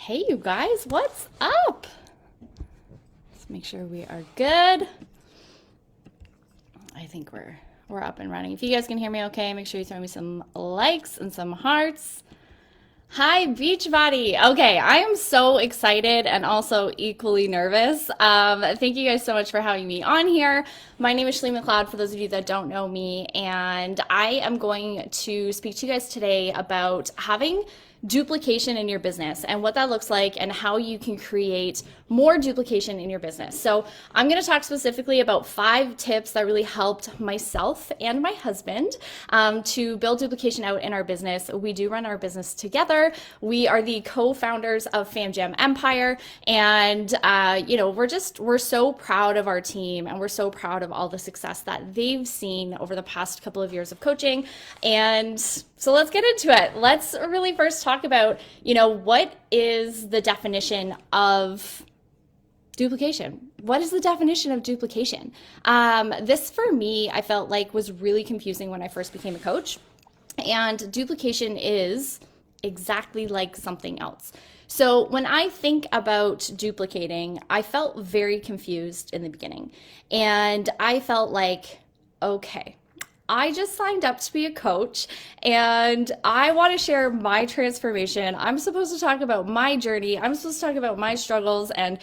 Hey, you guys, what's up? Let's make sure we are good. I think we're up and running. If you guys can hear me okay, make sure you throw me some likes and some hearts. Hi, Beachbody. Okay, I am so excited and also equally nervous. Thank you guys so much for having me on here. My name is Shalene McLeod, for those of you that don't know me, and I am going to speak to you guys today about having duplication in your business and what that looks like and how you can create more duplication in your business. So I'm going to talk specifically about 5 tips that really helped myself and my husband to build duplication out in our business. We do run our business together. We are the co-founders of FamJam Empire, and we're so proud of our team, and we're so proud of all the success that they've seen over the past couple of years of coaching. And so let's get into it. Let's really first talk about, what is the definition of duplication? What is the definition of duplication? This for me, I felt like was really confusing when I first became a coach. And duplication is exactly like something else. So when I think about duplicating, I felt very confused in the beginning. And I felt like, okay, I just signed up to be a coach and I want to share my transformation. I'm supposed to talk about my journey. I'm supposed to talk about my struggles and,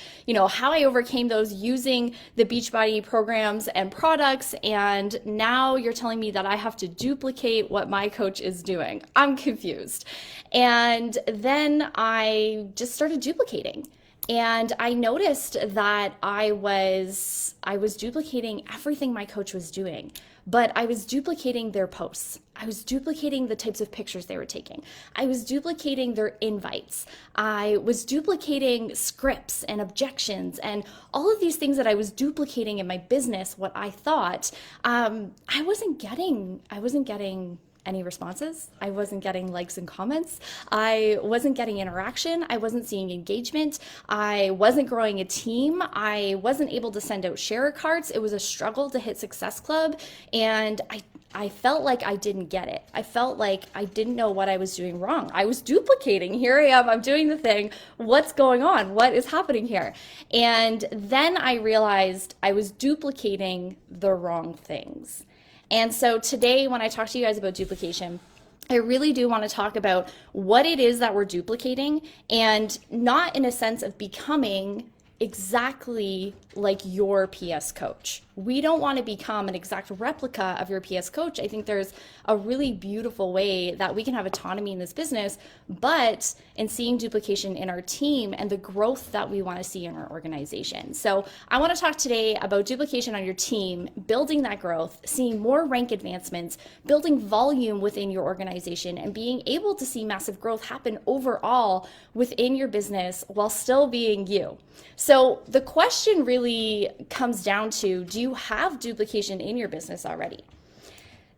how I overcame those using the Beachbody programs and products. And now you're telling me that I have to duplicate what my coach is doing. I'm confused. And then I just started duplicating. And I noticed that I was duplicating everything my coach was doing, but I was duplicating their posts. I was duplicating the types of pictures they were taking. I was duplicating their invites. I was duplicating scripts and objections and all of these things that I was duplicating in my business. What I thought, I wasn't getting any responses. I wasn't getting likes and comments. I wasn't getting interaction. I wasn't seeing engagement. I wasn't growing a team. I wasn't able to send out share cards. It was a struggle to hit Success Club. And I felt like I didn't get it. I felt like I didn't know what I was doing wrong. I was duplicating. Here I am. I'm doing the thing. What's going on? What is happening here? And then I realized I was duplicating the wrong things. And so today, when I talk to you guys about duplication, I really do want to talk about what it is that we're duplicating, and not in a sense of becoming exactly like your PS coach. We don't want to become an exact replica of your PS coach. I think there's a really beautiful way that we can have autonomy in this business, but in seeing duplication in our team and the growth that we want to see in our organization. So I want to talk today about duplication on your team, building that growth, seeing more rank advancements, building volume within your organization, and being able to see massive growth happen overall within your business while still being you. So the question really comes down to, do you have duplication in your business already?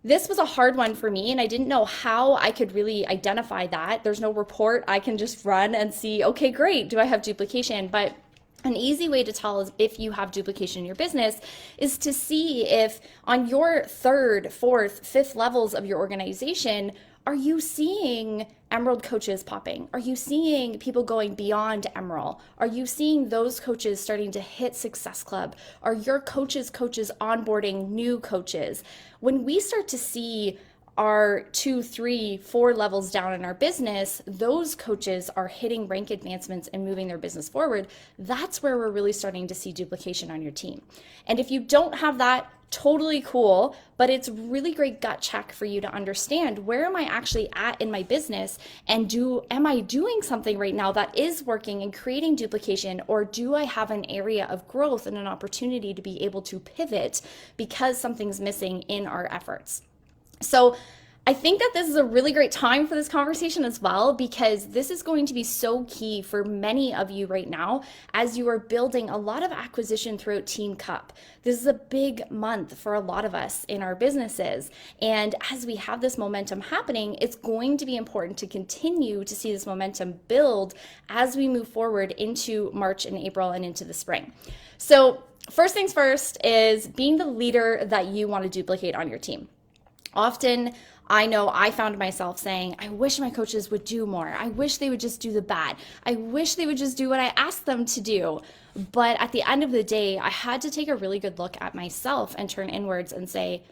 This was a hard one for me, and I didn't know how I could really identify that. There's no report I can just run and see, okay, great, do I have duplication? But an easy way to tell is if you have duplication in your business is to see if on your 3rd, 4th, 5th levels of your organization, are you seeing Emerald coaches popping? Are you seeing people going beyond Emerald? Are you seeing those coaches starting to hit Success Club? Are your coaches onboarding new coaches? When we start to see our 2, 3, 4 levels down in our business, those coaches are hitting rank advancements and moving their business forward. That's where we're really starting to see duplication on your team. And if you don't have that, totally cool, but it's really great gut check for you to understand, where am I actually at in my business, and am I doing something right now that is working and creating duplication, or do I have an area of growth and an opportunity to be able to pivot because something's missing in our efforts? So I think that this is a really great time for this conversation as well, because this is going to be so key for many of you right now as you are building a lot of acquisition throughout Team Cup. This is a big month for a lot of us in our businesses. And as we have this momentum happening, it's going to be important to continue to see this momentum build as we move forward into March and April and into the spring. So first things first is being the leader that you want to duplicate on your team. Often, I know I found myself saying, I wish my coaches would do more. I wish they would just do the bad. I wish they would just do what I asked them to do. But at the end of the day, I had to take a really good look at myself and turn inwards and say,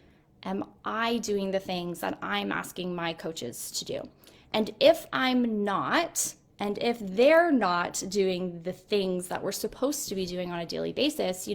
am I doing the things that I'm asking my coaches to do? And if I'm not, and if they're not doing the things that we're supposed to be doing on a daily basis,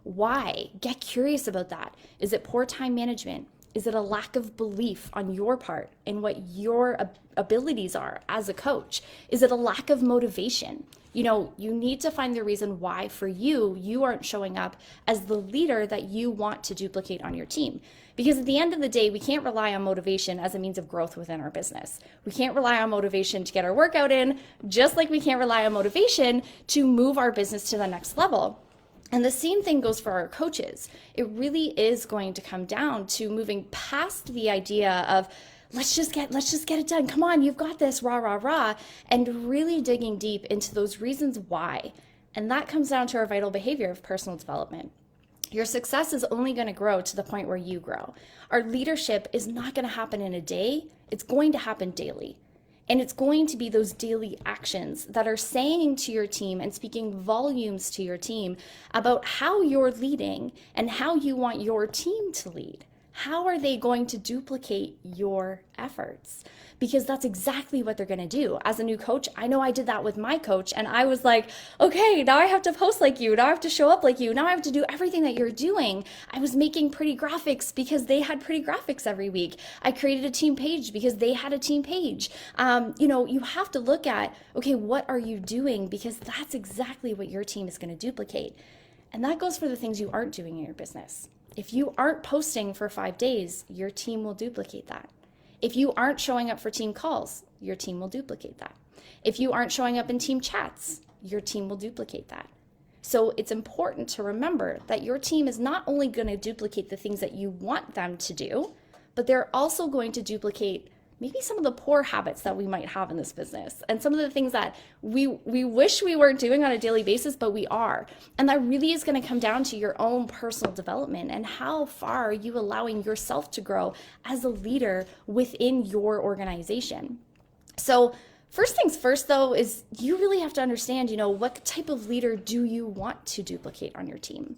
why? Get curious about that. Is it poor time management? Is it a lack of belief on your part in what your abilities are as a coach? Is it a lack of motivation? You need to find the reason why for you aren't showing up as the leader that you want to duplicate on your team. Because at the end of the day, we can't rely on motivation as a means of growth within our business. We can't rely on motivation to get our workout in, just like we can't rely on motivation to move our business to the next level. And the same thing goes for our coaches. It really is going to come down to moving past the idea of let's just get it done. Come on, you've got this, rah, rah, rah, and really digging deep into those reasons why. And that comes down to our vital behavior of personal development. Your success is only going to grow to the point where you grow. Our leadership is not going to happen in a day. It's going to happen daily. And it's going to be those daily actions that are saying to your team and speaking volumes to your team about how you're leading and how you want your team to lead. How are they going to duplicate your efforts? Because that's exactly what they're going to do. As a new coach, I know I did that with my coach, and I was like, okay, now I have to post like you. Now I have to show up like you. Now I have to do everything that you're doing. I was making pretty graphics because they had pretty graphics every week. I created a team page because they had a team page. You have to look at, okay, what are you doing? Because that's exactly what your team is going to duplicate. And that goes for the things you aren't doing in your business. If you aren't posting for 5 days, your team will duplicate that. If you aren't showing up for team calls, your team will duplicate that. If you aren't showing up in team chats, your team will duplicate that. So it's important to remember that your team is not only going to duplicate the things that you want them to do, but they're also going to duplicate maybe some of the poor habits that we might have in this business and some of the things that we wish we weren't doing on a daily basis, but we are. And that really is going to come down to your own personal development and how far are you allowing yourself to grow as a leader within your organization. So first things first, though, is you really have to understand, what type of leader do you want to duplicate on your team?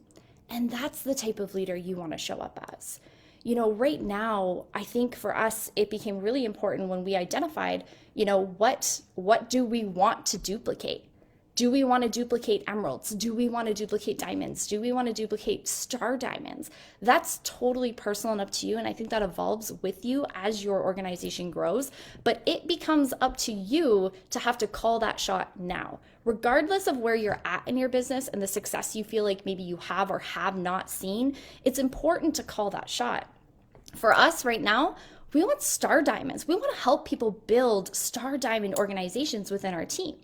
And that's the type of leader you want to show up as. Right now, I think for us, it became really important when we identified, what do we want to duplicate? Do we want to duplicate emeralds? Do we want to duplicate diamonds? Do we want to duplicate star diamonds? That's totally personal and up to you. And I think that evolves with you as your organization grows. But it becomes up to you to have to call that shot now. Regardless of where you're at in your business and the success you feel like maybe you have or have not seen, it's important to call that shot. For us right now, we want star diamonds. We want to help people build star diamond organizations within our team.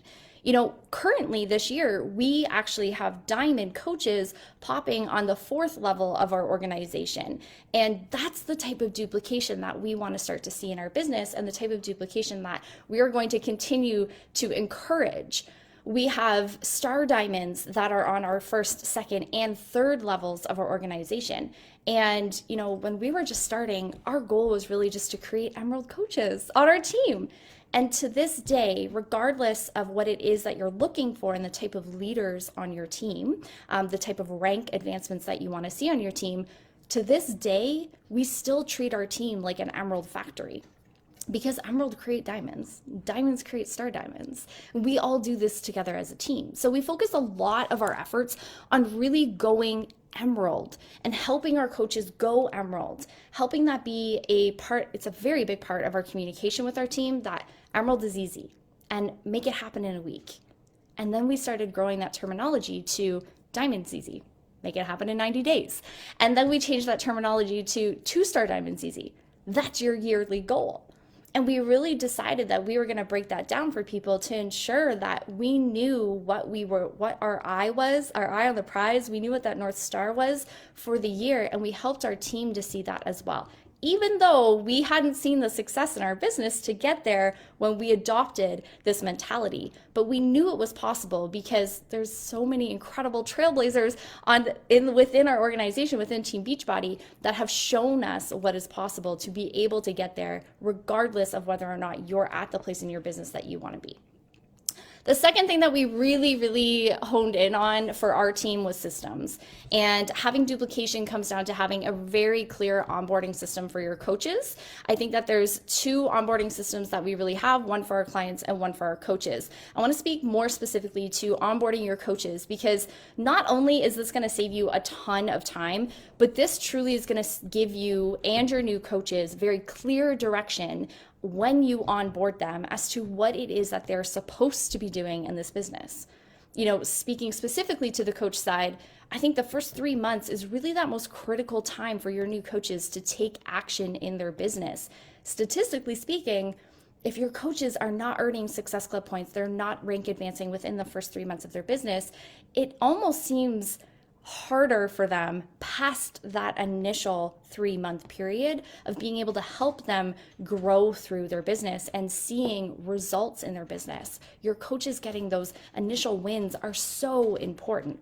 Currently this year, we actually have diamond coaches popping on the 4th level of our organization. And that's the type of duplication that we want to start to see in our business and the type of duplication that we are going to continue to encourage. We have star diamonds that are on our 1st, 2nd, and 3rd levels of our organization. And, when we were just starting, our goal was really just to create emerald coaches on our team. And to this day, regardless of what it is that you're looking for and the type of leaders on your team, the type of rank advancements that you want to see on your team, to this day, we still treat our team like an emerald factory. Because emerald create diamonds, diamonds create star diamonds. We all do this together as a team. So we focus a lot of our efforts on really going emerald and helping our coaches go emerald, helping that be a part, it's a very big part of our communication with our team that emerald is easy and make it happen in a week. And then we started growing that terminology to diamond's easy, make it happen in 90 days. And then we changed that terminology to 2-star diamond's easy. That's your yearly goal. And we really decided that we were going to break that down for people to ensure that we knew what our eye was, our eye on the prize. We knew what that North Star was for the year, and we helped our team to see that as well. even though we hadn't seen the success in our business to get there when we adopted this mentality. But we knew it was possible because there's so many incredible trailblazers within our organization, within Team Beachbody, that have shown us what is possible to be able to get there, regardless of whether or not you're at the place in your business that you want to be. The second thing that we really, really honed in on for our team was systems. And having duplication comes down to having a very clear onboarding system for your coaches. I think that there's two onboarding systems that we really have, one for our clients and one for our coaches. I want to speak more specifically to onboarding your coaches, because not only is this going to save you a ton of time, but this truly is going to give you and your new coaches very clear direction when you onboard them as to what it is that they're supposed to be doing in this business. You know, speaking specifically to the coach side, I think the first 3 months is really that most critical time for your new coaches to take action in their business. Statistically speaking, if your coaches are not earning Success Club points, they're not rank advancing within the first 3 months of their business, it almost seems harder for them past that initial 3-month period of being able to help them grow through their business and seeing results in their business. Your coaches getting those initial wins are so important.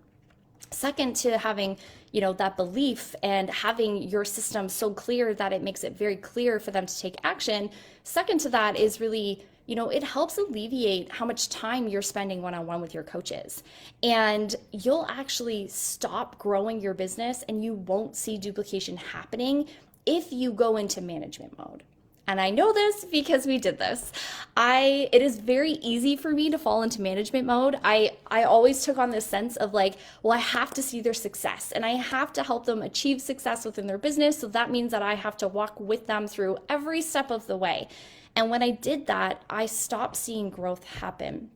Second to having, that belief and having your system so clear that it makes it very clear for them to take action. Second to that is really, it helps alleviate how much time you're spending one-on-one with your coaches. And you'll actually stop growing your business and you won't see duplication happening if you go into management mode. And I know this because we did this. It is very easy for me to fall into management mode. I always took on this sense of I have to see their success and I have to help them achieve success within their business. So that means that I have to walk with them through every step of the way. And when I did that, I stopped seeing growth happen.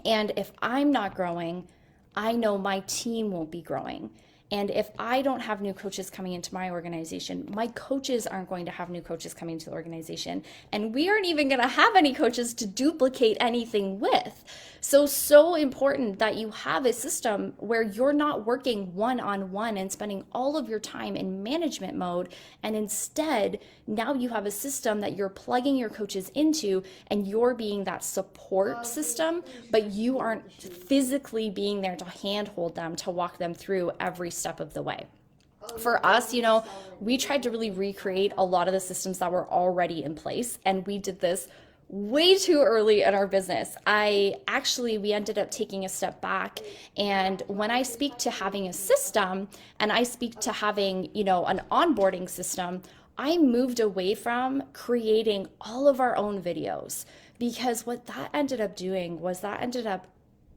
And if I'm not growing, I know my team won't be growing. And if I don't have new coaches coming into my organization, my coaches aren't going to have new coaches coming into the organization. And we aren't even going to have any coaches to duplicate anything with. So important that you have a system where you're not working one-on-one and spending all of your time in management mode. And instead, now you have a system that you're plugging your coaches into and you're being that support system, but you aren't physically being there to handhold them, to walk them through every step of the way. For us, we tried to really recreate a lot of the systems that were already in place, and we did this way too early in our business. We ended up taking a step back, and when I speak to having a system and I speak to having, an onboarding system, I moved away from creating all of our own videos, because what that ended up doing was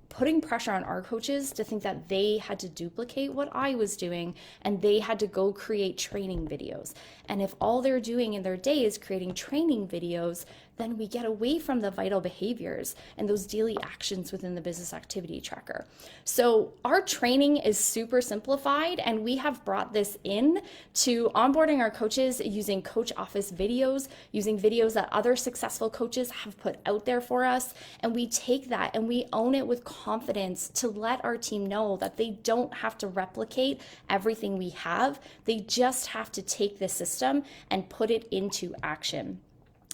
putting pressure on our coaches to think that they had to duplicate what I was doing and they had to go create training videos. And if all they're doing in their day is creating training videos, then we get away from the vital behaviors and those daily actions within the business activity tracker. So our training is super simplified, and we have brought this in to onboarding our coaches using coach office videos, using videos that other successful coaches have put out there for us. And we take that and we own it with confidence to let our team know that they don't have to replicate everything we have. They just have to take this system and put it into action.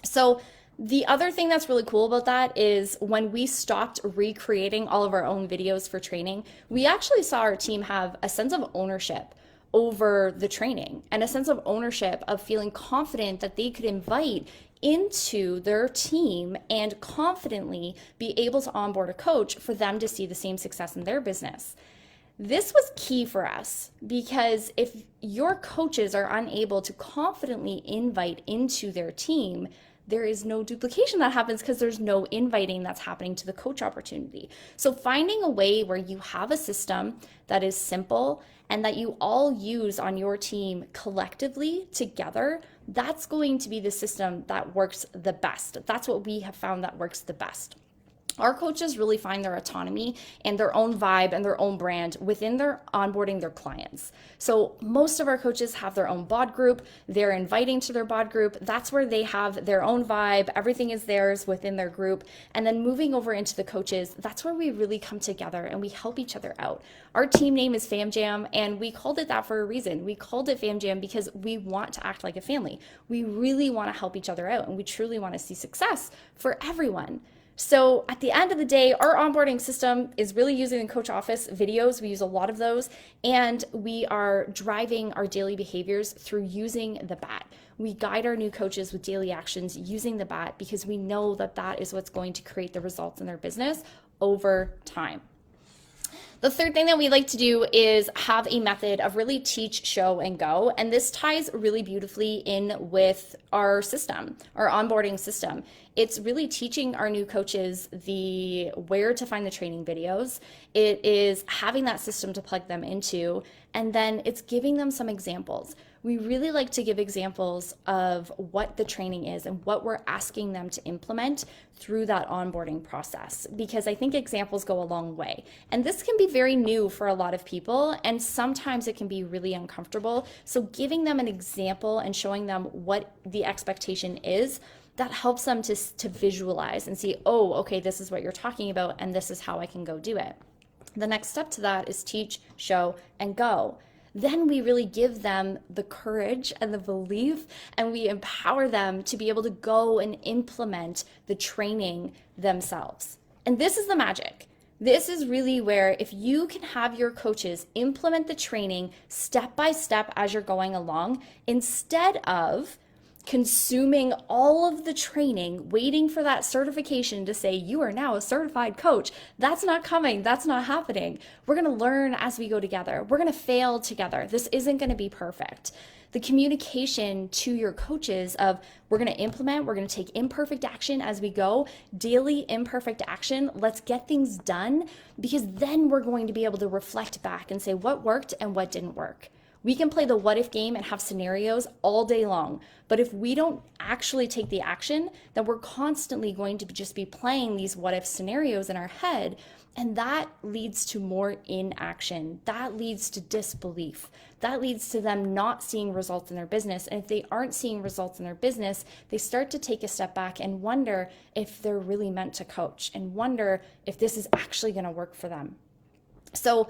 So the other thing that's really cool about that is when we stopped recreating all of our own videos for training, we actually saw our team have a sense of ownership over the training and a sense of ownership of feeling confident that they could invite into their team and confidently be able to onboard a coach for them to see the same success in their business. This was key for us, because if your coaches are unable to confidently invite into their team, there is no duplication that happens because there's no inviting that's happening to the coach opportunity. So finding a way where you have a system that is simple and that you all use on your team collectively together, that's going to be the system that works the best. That's what we have found that works the best. Our coaches really find their autonomy and their own vibe and their own brand within their onboarding their clients. So most of our coaches have their own bod group. They're inviting to their bod group. That's where they have their own vibe. Everything is theirs within their group. And then moving over into the coaches, that's where we really come together and we help each other out. Our team name is Fam Jam, and we called it that for a reason. We called it Fam Jam because we want to act like a family. We really want to help each other out, and we truly want to see success for everyone. So at the end of the day, our onboarding system is really using the coach office videos. We use a lot of those, and we are driving our daily behaviors through using the BAT. We guide our new coaches with daily actions using the BAT because we know that that is what's going to create the results in their business over time. The third thing that we like to do is have a method of really teach, show, and go. And this ties really beautifully in with our system, our onboarding system. It's really teaching our new coaches the where to find the training videos. It is having that system to plug them into, and then it's giving them some examples. We really like to give examples of what the training is and what we're asking them to implement through that onboarding process, because I think examples go a long way. And this can be very new for a lot of people, and sometimes it can be really uncomfortable. So giving them an example and showing them what the expectation is, that helps them to visualize and see, oh, okay, this is what you're talking about, and this is how I can go do it. The next step to that is teach, show, and go. Then we really give them the courage and the belief, and we empower them to be able to go and implement the training themselves. And this is the magic. This is really where if you can have your coaches implement the training step by step as you're going along, instead of consuming all of the training, waiting for that certification to say you are now a certified coach. That's not coming. That's not happening. We're going to learn as we go together. We're going to fail together. This isn't going to be perfect. The communication to your coaches of we're going to implement, we're going to take imperfect action as we go, daily imperfect action. Let's get things done, because then we're going to be able to reflect back and say what worked and what didn't work. We can play the what if game and have scenarios all day long. But if we don't actually take the action, then we're constantly going to just be playing these what if scenarios in our head. And that leads to more inaction. That leads to disbelief. That leads to them not seeing results in their business. And if they aren't seeing results in their business, they start to take a step back and wonder if they're really meant to coach and wonder if this is actually going to work for them. So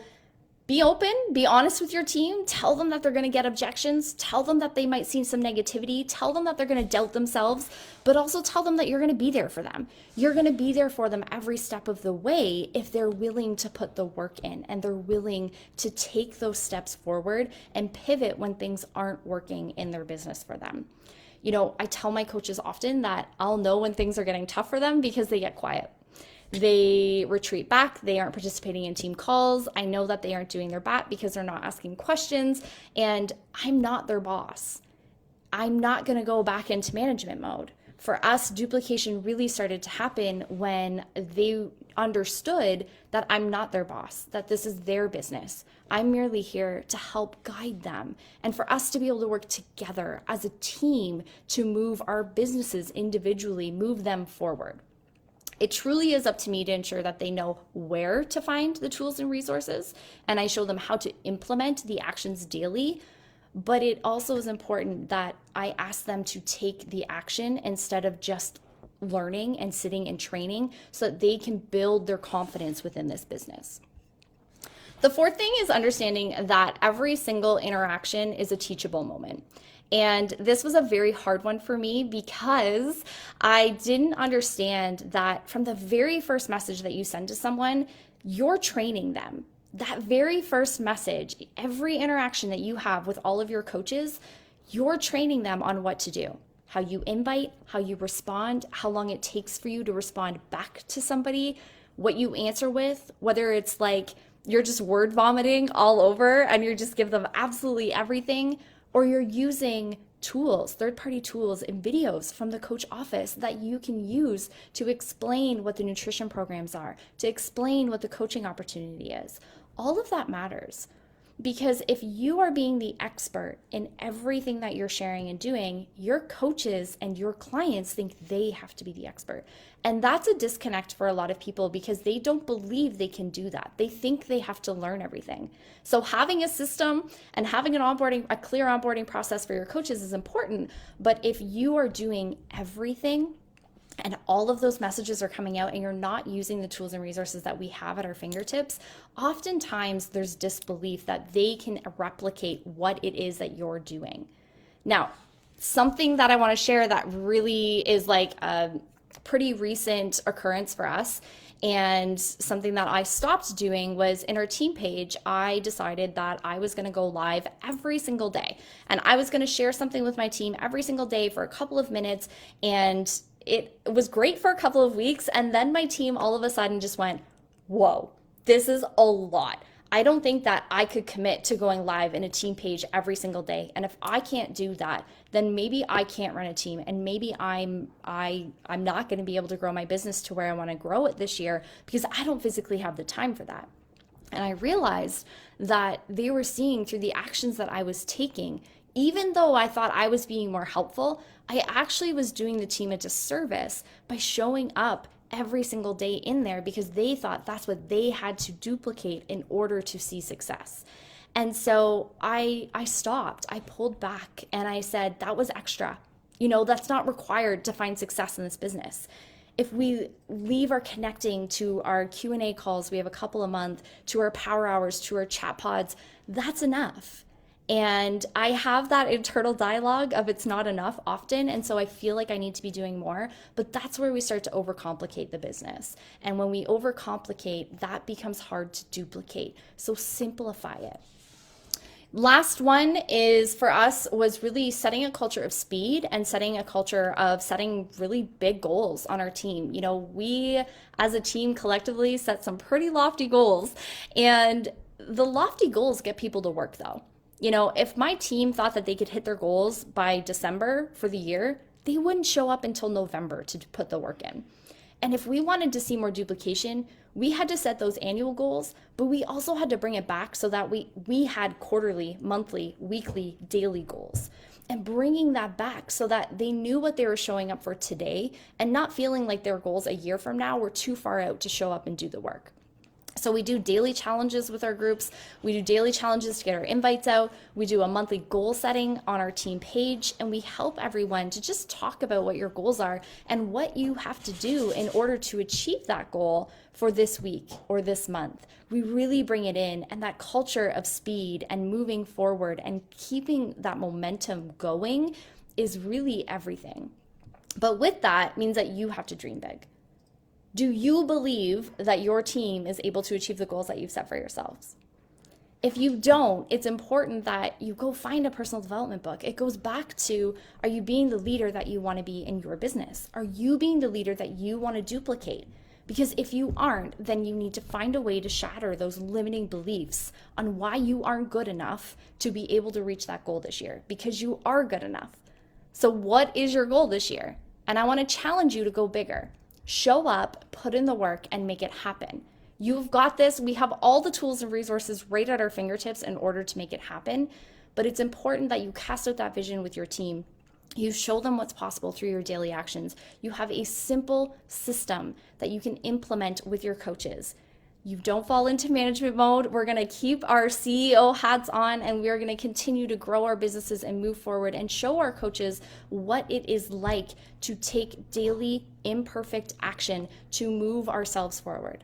be open, be honest with your team, tell them that they're going to get objections, tell them that they might see some negativity, tell them that they're going to doubt themselves, but also tell them that you're going to be there for them. You're going to be there for them every step of the way if they're willing to put the work in and they're willing to take those steps forward and pivot when things aren't working in their business for them. You know, I tell my coaches often that I'll know when things are getting tough for them because they get quiet. They retreat back. They aren't participating in team calls. I know that they aren't doing their BAT because they're not asking questions, and I'm not their boss. I'm not going to go back into management mode. For us, duplication really started to happen when they understood that I'm not their boss, that this is their business. I'm merely here to help guide them, and for us to be able to work together as a team to move our businesses individually, move them forward. It truly is up to me to ensure that they know where to find the tools and resources, and I show them how to implement the actions daily. But it also is important that I ask them to take the action instead of just learning and sitting and training so that they can build their confidence within this business. The fourth thing is understanding that every single interaction is a teachable moment. And this was a very hard one for me because I didn't understand that from the very first message that you send to someone, you're training them. That very first message, every interaction that you have with all of your coaches, you're training them on what to do, how you invite, how you respond, how long it takes for you to respond back to somebody, what you answer with, whether it's like you're just word vomiting all over and you just give them absolutely everything, or you're using tools, third-party tools and videos from the coach office that you can use to explain what the nutrition programs are, to explain what the coaching opportunity is. All of that matters. Because if you are being the expert in everything that you're sharing and doing, your coaches and your clients think they have to be the expert. And that's a disconnect for a lot of people because they don't believe they can do that. They think they have to learn everything. So having a system and having a clear onboarding process for your coaches is important. But if you are doing everything, and all of those messages are coming out and you're not using the tools and resources that we have at our fingertips, oftentimes there's disbelief that they can replicate what it is that you're doing. Now, something that I want to share that really is like a pretty recent occurrence for us and something that I stopped doing was in our team page, I decided that I was going to go live every single day and I was going to share something with my team every single day for a couple of minutes, and it was great for a couple of weeks, and then my team all of a sudden just went, whoa, this is a lot. I don't think that I could commit to going live in a team page every single day. And if I can't do that, then maybe I can't run a team, and maybe I'm not going to be able to grow my business to where I want to grow it this year because I don't physically have the time for that. And I realized that they were seeing through the actions that I was taking, even though I thought I was being more helpful, I actually was doing the team a disservice by showing up every single day in there because they thought that's what they had to duplicate in order to see success. And so I stopped, I pulled back, and I said, that was extra. That's not required to find success in this business. If we leave our connecting to our Q&A calls, we have a couple a month, to our power hours, to our chat pods, that's enough. And I have that internal dialogue of it's not enough often. And so I feel like I need to be doing more, but that's where we start to overcomplicate the business. And when we overcomplicate, that becomes hard to duplicate. So simplify it. Last one is for us was really setting a culture of speed and setting a culture of setting really big goals on our team. We as a team collectively set some pretty lofty goals, and the lofty goals get people to work though. If my team thought that they could hit their goals by December for the year, they wouldn't show up until November to put the work in. And if we wanted to see more duplication, we had to set those annual goals, but we also had to bring it back so that we had quarterly, monthly, weekly, daily goals. And bringing that back so that they knew what they were showing up for today and not feeling like their goals a year from now were too far out to show up and do the work. So we do daily challenges with our groups. We do daily challenges to get our invites out. We do a monthly goal setting on our team page, and we help everyone to just talk about what your goals are and what you have to do in order to achieve that goal for this week or this month. We really bring it in, and that culture of speed and moving forward and keeping that momentum going is really everything. But with that means that you have to dream big. Do you believe that your team is able to achieve the goals that you've set for yourselves? If you don't, it's important that you go find a personal development book. It goes back to, are you being the leader that you want to be in your business? Are you being the leader that you want to duplicate? Because if you aren't, then you need to find a way to shatter those limiting beliefs on why you aren't good enough to be able to reach that goal this year, because you are good enough. So what is your goal this year? And I want to challenge you to go bigger. Show up, put in the work, and make it happen. You've got this. We have all the tools and resources right at our fingertips in order to make it happen. But it's important that you cast out that vision with your team. You show them what's possible through your daily actions. You have a simple system that you can implement with your coaches. You don't fall into management mode. We're going to keep our CEO hats on, and we're going to continue to grow our businesses and move forward and show our coaches what it is like to take daily imperfect action to move ourselves forward.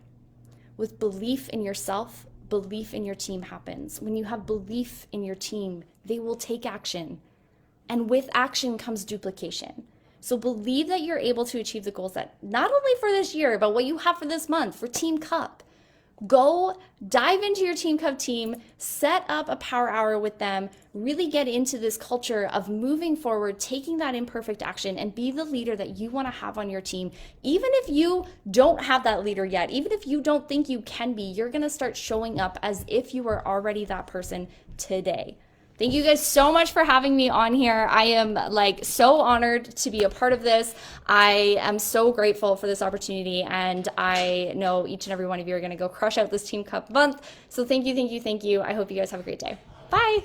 With belief in yourself, belief in your team happens. When you have belief in your team, they will take action. And with action comes duplication. So believe that you're able to achieve the goals that not only for this year, but what you have for this month, for Team Cup. Go dive into your Team Cup team, set up a power hour with them, really get into this culture of moving forward, taking that imperfect action, and be the leader that you want to have on your team. Even if you don't have that leader yet, even if you don't think you can be, you're going to start showing up as if you were already that person today. Thank you guys so much for having me on here. I am like so honored to be a part of this. I am so grateful for this opportunity, and I know each and every one of you are going to go crush out this Team Cup month. So thank you, thank you, thank you. I hope you guys have a great day. Bye.